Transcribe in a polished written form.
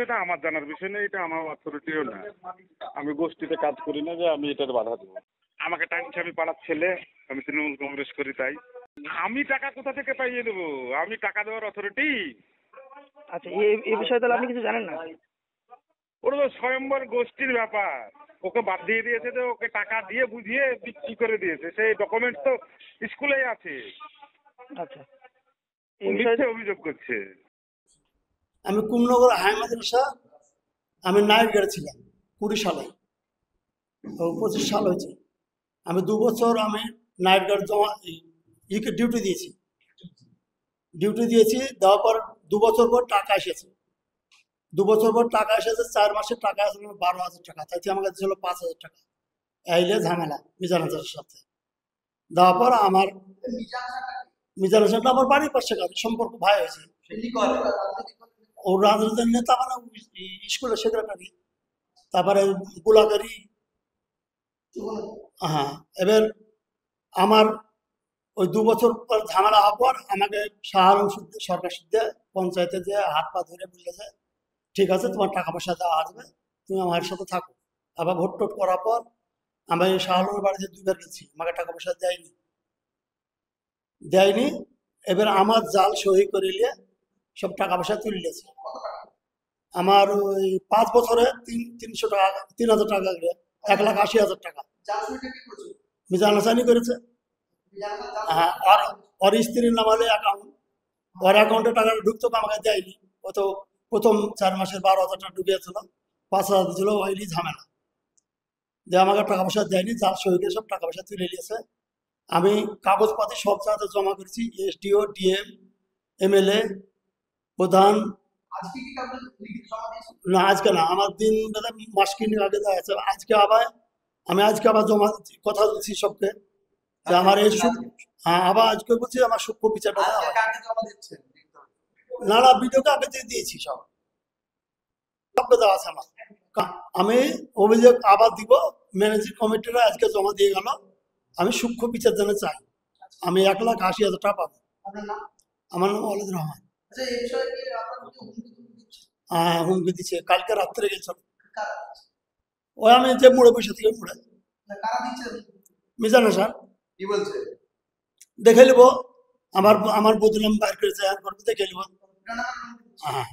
এটা আমার জানার বিষয় না, এটা আমার অথরিটিও না। আমি গোষ্ঠীতে কাজ করি না যে আমি এটার বাধা দেবো। আমাকে টাইমছে, আমি পাড়ার ছেলে, আমি তৃণমূল কংগ্রেস করি, তাই আমি টাকা কোথা থেকে পাইয়ে দেবো? আমি টাকা দেওয়ার অথরিটি? আচ্ছা, এই বিষয়ে তাহলে আপনি কিছু জানেন না? ওটা তো স্বয়ম্বর গোষ্ঠীর ব্যাপার। ওকে বাদ দিয়ে দিয়েছে, তো ওকে টাকা দিয়ে বুঝিয়ে বিক্রি করে দিয়েছে, সেই ডকুমেন্টস তো স্কুলেই আছে। আচ্ছা, এই বিষয়ে অভিযোগ করছে। আমি কুমনগর হাই মাদ্রাসা, আমি নাইট গার্ড ছিলাম 20 সালে, 25 সাল হয়েছে। আমি 2 বছর আমি নাইট গার্ড ডিউটি দিয়েছি। দেওয়ার পর 2 বছর পর টাকা এসেছে। 2 বছর পর টাকা এসেছে, 4 মাসের টাকা আসলে 12,000 টাকা, তাইতে আমার কাছে ছিল 5,000 টাকা। এইলে ঝামেলা মিজান হাসানের সাথে। দেওয়ার পর আমার মিজান হাসানটা আমার বাড়ির পাশে, সম্পর্ক ভাই হয়েছে। ও রাজনীতির নেতা, মানে স্কুলের সেক্রেটারি, তারপরে গোলাগাড়ি। হ্যাঁ, এবার আমার ওই 2 বছর পর ঝামেলা হওয়ার পর আমাকে শাহ আলম সরকার সিদ্ধে পঞ্চায়েতে যে হাত পা ধরে বললেছে, ঠিক আছে তোমার টাকা পয়সা দেওয়া আসবে, তুমি আমার সাথে থাকো। আবার ভোট টোট করার পর আমি শাহ আলমের বাড়িতে 2 বার গেছি, আমাকে টাকা পয়সা দেয়নি। এবার আমার জাল সহি করে নিয়ে সব টাকা পয়সা তুলিয়েছে। আমার ওই 5 বছরে 300 টাকা, 3,000 টাকা, 1,80,000 টাকা মিজান হাসানি করেছে। হ্যাঁ, ওর স্ত্রীর নাম হলে অ্যাকাউন্ট, ওর অ্যাকাউন্টে টাকা ঢুকতো, আমাকে দেয়নি। ও তো প্রথম 4 মাসের 12,000 টাকা ঢুকিয়েছিল, 5,000 দিয়েছিল, ওইলি ঝামেলা যে আমাকে টাকা পয়সা দেয়নি, যার সহিতে সব টাকা পয়সা তুলে নিয়েছে। আমি কাগজপাতি সব জায়গাতে জমা করেছি, এসডিও, ডিএম, এমএলএ, প্রধান। না, আজকে না, আমার দিন মাস কিনে আগে দেওয়া আছে। আজকে আবার জমা দিচ্ছি, কথা দিচ্ছি সবকে যে আমার এই হ্যাঁ, আবার আজকে বলছি আমার সূক্ষ্ম বিচারটা না, ভিডিওকে আগে দিয়ে দিয়েছি, সবকে দেওয়া আছে আমার। আমি অভিযোগ আবার দিব, ম্যানেজিং কমিটিরা আজকে জমা দিয়ে গেল। আমি সূক্ষ্ম বিচার যেন চাই। আমি 1,80,000 টাকা পাবো। আমার নাম ওয়ালিদ রহমান। হ্যাঁ, হুমকি দিচ্ছে, কালকে রাত্রে গেছিল। ওই আমি যে মুড়ে বসে থেকে মুড়ে মিজান হাসান দেখে নিব, আমার বদনাম বাইর করেছে, দেখে নিব। হ্যাঁ।